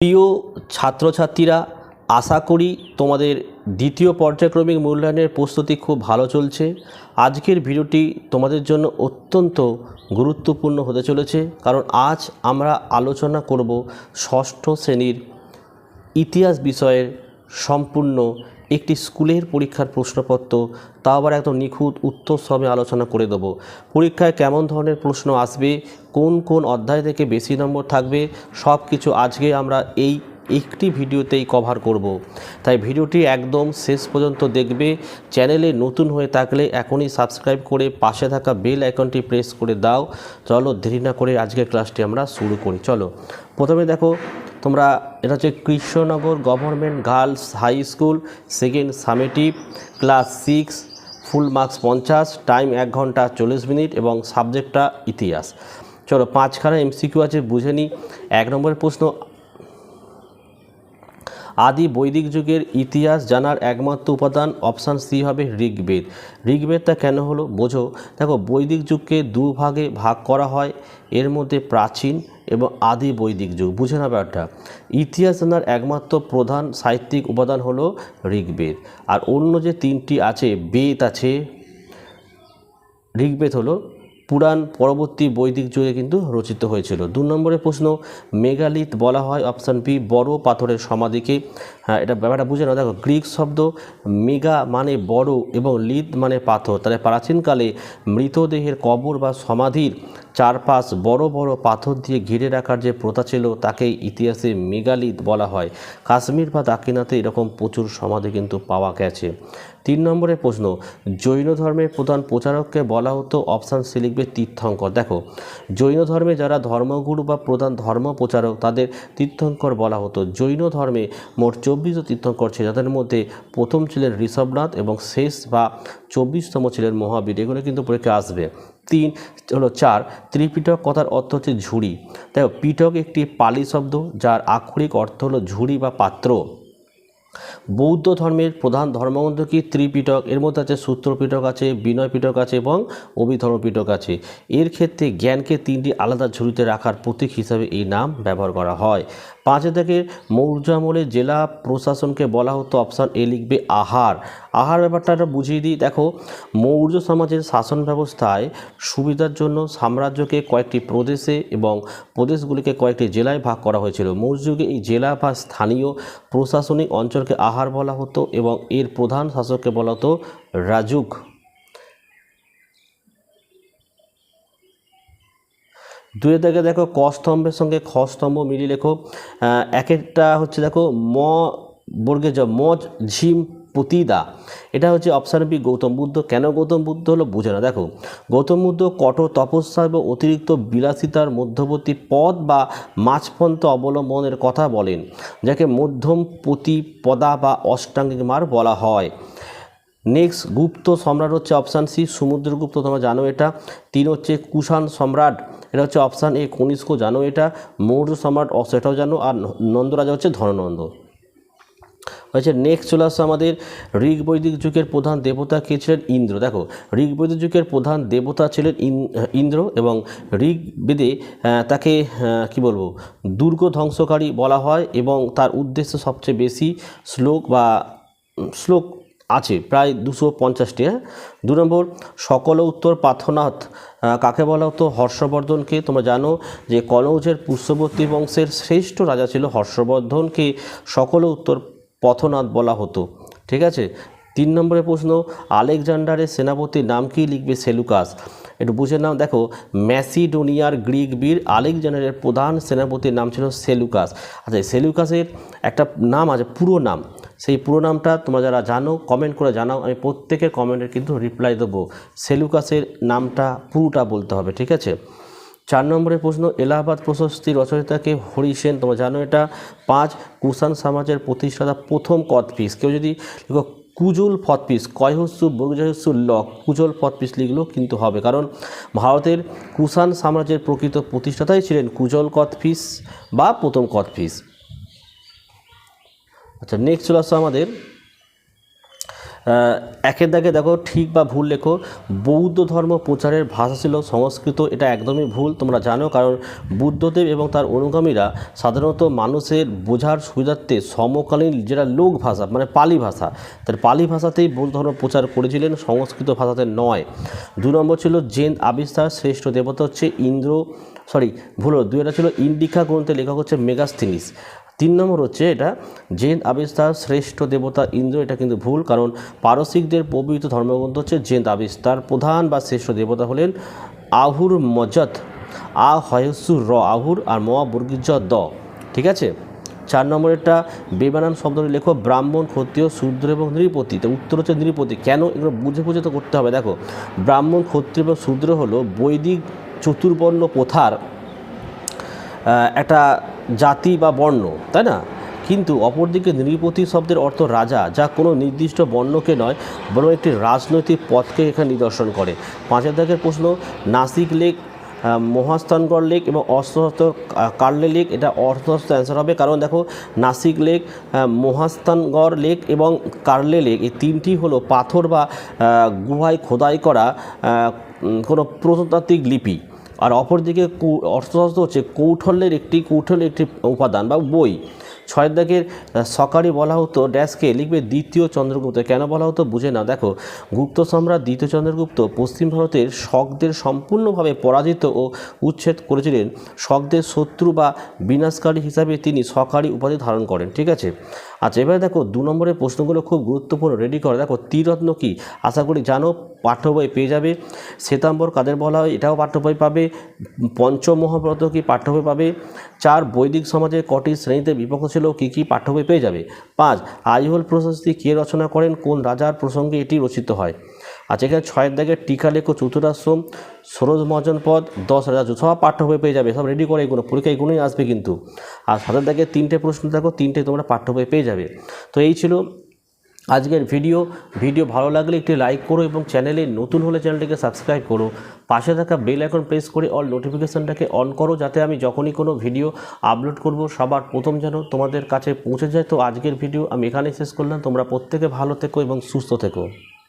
প্রিয় ছাত্রছাত্রীরা, আশা করি তোমাদের দ্বিতীয় পর্যায়ক্রমিক মূল্যায়নের প্রস্তুতি খুব ভালো চলছে। আজকের ভিডিওটি তোমাদের জন্য অত্যন্ত গুরুত্বপূর্ণ হতে চলেছে, কারণ আজ আমরা আলোচনা করব ষষ্ঠ শ্রেণীর ইতিহাস বিষয়ের সম্পূর্ণ একটি স্কুলের পরীক্ষার প্রশ্নপত্র, তা আবার একদম নিখুঁত উত্তর সবে আলোচনা করে দেব। পরীক্ষায় কেমন ধরনের প্রশ্ন আসবে, কোন কোন অধ্যায় থেকে বেশি নম্বর থাকবে, সব কিছু আজকে আমরা এই একটি ভিডিওতেই কভার করব। তাই ভিডিওটি একদম শেষ পর্যন্ত দেখবে। চ্যানেলে নতুন হয়ে থাকলে এখনই সাবস্ক্রাইব করে পাশে থাকা বেল আইকনটি প্রেস করে দাও। চলো দেরি না করে আজকের ক্লাসটি আমরা শুরু করি। চলো প্রথমে দেখো, তোমরা এটা হচ্ছে Krishnanagar government girls high school, second summative, class 6, full marks 50, time 1 ঘন্টা 40 মিনিট এবং সাবজেক্টটা ইতিহাস। চলো 5খানা এমসিকিউ আছে, বুঝে নিই। 1 নম্বরের প্রশ্ন, আদি বৈদিক যুগের ইতিহাস জানার একমাত্র উপাদান অপশান সি হবে ঋগ্বেদ। ঋগ্বেদটা কেন হলো বোঝো। দেখো, বৈদিক যুগকে দুভাগে ভাগ করা হয়, এর মধ্যে প্রাচীন এবং আদি বৈদিক যুগ। বুঝে না ব্যাপারটা। ইতিহাস জানার একমাত্র প্রধান সাহিত্যিক উপাদান হলো ঋগ্বেদ। আর অন্য যে 3টি আছে, বেদ আছে, ঋগ্বেদ হলো পুরাণ পরবর্তী বৈদিক যুগে কিন্তু রচিত হয়েছিল। 2 নম্বরের প্রশ্ন, মেগালিথ বলা হয় অপশান বি বড় পাথরের সমাধিকে। হ্যাঁ, এটা ব্যাপারটা বুঝে নাও। দেখো, গ্রিক শব্দ মেগা মানে বড় এবং লিথ মানে পাথর। তাহলে প্রাচীনকালে মৃতদেহের কবর বা সমাধির চারপাশ বড় বড় পাথর দিয়ে ঘিরে রাখার যে প্রথা ছিল, তাকেই ইতিহাসে মেগালিথ বলা হয়। কাশ্মীর বা দাক্ষিণাতে এরকম প্রচুর সমাধি কিন্তু পাওয়া গেছে। 3 নম্বরের প্রশ্ন, জৈন ধর্মের প্রধান প্রচারককে বলা হতো অপশান সি লিখবে তীর্থঙ্কর। দেখো, জৈন ধর্মে যারা ধর্মগুরু বা প্রধান ধর্ম প্রচারক, তাদের তীর্থঙ্কর বলা হতো। জৈন ধর্মে মোট 24 তীর্থঙ্কর ছিল, যাদের মধ্যে প্রথম ছিলেন ঋষভনাথ এবং শেষ বা 24তম ছিলেন মহাবীর। এগুলো কিন্তু পরীক্ষা আসবে। 3 হলো 4, ত্রিপিটক কথার অর্থ হচ্ছে ঝুড়ি। দেখো, পিটক একটি পালি শব্দ যার আক্ষরিক অর্থ হলো ঝুড়ি বা পাত্র। বৌদ্ধ ধর্মের প্রধান ধর্মগ্রন্থ কি ত্রিপিটক। এর মধ্যে আছে সূত্র পিটক আছে, বিনয় পিটক আছে এবং অভিধর্ম পিটক আছে। এর ক্ষেত্রে জ্ঞানকে 3টি আলাদা ঝুড়িতে রাখার প্রতীক হিসাবে এই নাম ব্যবহার করা হয়। 5 থেকে মৌর্য আমলে জেলা প্রশাসনকে বলা হতো অপশান এ লিখবে আহার। আহার ব্যাপারটা বুঝিয়ে দিই। দেখো, মৌর্য সমাজের শাসন ব্যবস্থায় সুবিধার জন্য সাম্রাজ্যকে কয়েকটি প্রদেশে এবং প্রদেশগুলিকে কয়েকটি জেলায় ভাগ করা হয়েছিল। মৌর্য যুগে এই জেলা বা স্থানীয় প্রশাসনিক অঞ্চলকে আহার বলা হতো এবং এর প্রধান শাসককে বলা হতো রাজুক। 2 থেকে দেখো, ক স্তম্ভের সঙ্গে খ স্তম্ভ মিলিয়ে লেখো। একটা হচ্ছে দেখো ম বর্গে মজ ঝিম পতিদা। এটা হচ্ছে অপশান বি গৌতম বুদ্ধ। কেন গৌতম বুদ্ধ হলো বুঝে না। দেখো, গৌতম বুদ্ধ কঠোর তপস্যা এবং অতিরিক্ত বিলাসিতার মধ্যবর্তী পদ বা মাঝপন্থ অবলম্বনের কথা বলেন, যাকে মধ্যম প্রতিপদা বা অষ্টাঙ্গিক মার্গ বলা হয়। নেক্সট, গুপ্ত সম্রাট হচ্ছে অপশান সি সমুদ্রগুপ্ত, তোমরা জানো এটা। 3 হচ্ছে কুষাণ সম্রাট, এটা হচ্ছে অপশান এ কনিষ্ক, জানো এটা। মৌর্য সম্রাট সেটাও জানো। আর নন্দরাজা হচ্ছে ধননন্দ হয়েছে। নেক্সট চলে আসছে আমাদের ঋগ বৈদিক যুগের প্রধান দেবতা কে ছিলেন? ইন্দ্র। দেখো, ঋগ বৈদিক যুগের প্রধান দেবতা ছিলেন ইন্দ্র এবং ঋগ্বেদে তাকে কি বলবো দুর্গ ধ্বংসকারী বলা হয় এবং তার উদ্দেশ্য সবচেয়ে বেশি শ্লোক আছে, প্রায় 250টি। 2 নম্বর, সকল উত্তর পার্থনাথ কাকে বলা হতো? হর্ষবর্ধনকে। তোমরা জানো যে কনৌজের পুষ্যবর্তী বংশের শ্রেষ্ঠ রাজা ছিল হর্ষবর্ধনকে সকল উত্তর পথনাথ বলা হতো। ঠিক আছে। 3 নম্বরের প্রশ্ন, আলেকজান্ডারের সেনাপতির নাম কি লিখবে? সেলুকাস। একটু বুঝে নাও। দেখো, ম্যাসিডোনিয়ার গ্রিক বীর আলেকজান্ডারের প্রধান সেনাপতির নাম ছিল সেলুকাস। আচ্ছা, সেলুকাসের একটা নাম আছে, পুরো নাম। সেই পুরো নামটা তোমরা যারা জানো কমেন্ট করে জানাও, আমি প্রত্যেকের কমেন্টের কিন্তু রিপ্লাই দেবো। সেলুকাসের নামটা পুরোটা বলতে হবে, ঠিক আছে। 4 নম্বরের প্রশ্ন, এলাহাবাদ প্রশস্তি রচয়িতাকে? হরিসেন, তোমরা জানো এটা। 5, কুষাণ সমাজের প্রতিষ্ঠাতা প্রথম কথপিস। কেউ যদি লিখো কুজল ফতপিস, কয়হস্যু বর্গজহস্যু ল, কুজল ফতপিস লিখলেও কিন্তু হবে, কারণ ভারতের কুষাণ সাম্রাজ্যের প্রকৃত প্রতিষ্ঠাতাই ছিলেন কুজল কথপিস বা প্রথম কথপিস। আচ্ছা, নেক্সট চলে আসছে আমাদের একের দাগে দেখো ঠিক বা ভুল লেখো। বৌদ্ধ ধর্ম প্রচারের ভাষা ছিল সংস্কৃত, এটা একদমই ভুল, তোমরা জানো, কারণ বুদ্ধদেব এবং তার অনুগামীরা সাধারণত মানুষের বোঝার সুবিধার্থে সমকালীন যেটা লোক ভাষা মানে পালি ভাষা, তার পালি ভাষাতেই বৌদ্ধ ধর্ম প্রচার করেছিলেন, সংস্কৃত ভাষাতে নয়। 2 নম্বর ছিল জেন আবিষ্কার শ্রেষ্ঠ দেবতা হচ্ছে ভুল, 2 এটা ছিল ইন্ডিকা গ্রন্থের লেখক হচ্ছে মেগাস্থিনিস। 3 নম্বর হচ্ছে এটা জেন আবিষ্কার শ্রেষ্ঠ দেবতা ইন্দ্র, এটা কিন্তু ভুল, কারণ পারসিকদের পবিত্র ধর্মগ্রন্থ হচ্ছে জেন আবিষ্কার। প্রধান বা শ্রেষ্ঠ দেবতা হলেন আহুর মজত, আ হয়সু র আহুর আর ম বর্গীজ দ, ঠিক আছে। 4 নম্বরেরটা বেবানান শব্দটি লেখো ব্রাহ্মণ, ক্ষত্রিয়, শূদ্র এবং নৃপতি। তো উত্তর হচ্ছে নৃপতি। কেন, এগুলো বুঝে বুঝে তো করতে হবে। দেখো, ব্রাহ্মণ, ক্ষত্রিয় এবং শূদ্র হলো বৈদিক চতুর্বর্ণ প্রথার একটা জাতি বা বর্ণ, তাই না? কিন্তু অপরদিকে নৃপতি শব্দের অর্থ রাজা, যা কোনো নির্দিষ্ট বর্ণকে নয় বরং একটি রাজনৈতিক পথকে এখানে নিদর্শন করে। 5 দাগের প্রশ্ন, নাসিক লেক, মহাস্থানগড় লেক এবং অর্ধশস্ত্র কার্লে লেক, এটা অর্ধশস্ত্র অ্যান্সার হবে, কারণ দেখো নাসিক লেক, মহাস্থানগড় লেক এবং কার্লে লেক এই তিনটি হলো পাথর বা গুহায় খোদাই করা কোনো প্রত্নতাত্ত্বিক লিপি। আর অপরদিকে অর্থশাস্ত্র হচ্ছে কৌশলের একটি উপাদান বা বই। 6 দাগের সকারি বলা হতো ড্যাশকে, লিখবে দ্বিতীয় চন্দ্রগুপ্ত। কেন বলা হতো বুঝে না। দেখো, গুপ্ত সম্রাট দ্বিতীয় চন্দ্রগুপ্ত পশ্চিম ভারতের শকদের সম্পূর্ণভাবে পরাজিত ও উচ্ছেদ করেছিলেন। শকদের শত্রু বা বিনাশকারী হিসাবে তিনি সকারি উপাধি ধারণ করেন, ঠিক আছে। আচ্ছা, এবারে দেখো 2 নম্বরের প্রশ্নগুলো খুব গুরুত্বপূর্ণ, রেডি করো। দেখো, ত্রিরত্ন কি, আশা করি জানো, পাঠ্য বই পেয়ে যাবে। শ্বেতাম্বর কাদের বলা হয়, এটাও পাঠ্য বই পাবে। পঞ্চমহাব্রত কি, পাঠ্য বই পাবে। 4 বৈদিক সমাজে কটি শ্রেণীতে বিভক্ত ছিল, কী পাঠ্য বই পেয়ে যাবে। 5 আইহোল প্রশস্তি কে রচনা করেন, কোন রাজার প্রসঙ্গে এটি রচিত হয়। আচ্ছা, এখানে 6 দাগের টিকা লেখো চতুরাশ্রম, সরোজ মহাজন পদ, 10 রাজা, সব পাঠ্য বই পেয়ে যাবে, সব রেডি করে, এগুলো পরীক্ষা এগুলোই আসবে কিন্তু। আর 7 দাগের 3টে প্রশ্ন দেখো, 3টে তোমরা পাঠ্য বই পেয়ে যাবে। তো এই ছিল আজকের ভিডিও ভালো লাগলে একটি লাইক করো এবং চ্যানেলে নতুন হলে চ্যানেলটিকে সাবস্ক্রাইব করো। পাশে থাকা বেল আইকন প্রেস করে অল নোটিফিকেশনটাকে অন করো, যাতে আমি যখনই কোনো ভিডিও আপলোড করব সবার প্রথম যেন তোমাদের কাছে পৌঁছে যায়। তো আজকের ভিডিও আমি এখানেই শেষ করলাম। তোমরা প্রত্যেকে ভালো থেকো এবং সুস্থ থেকো।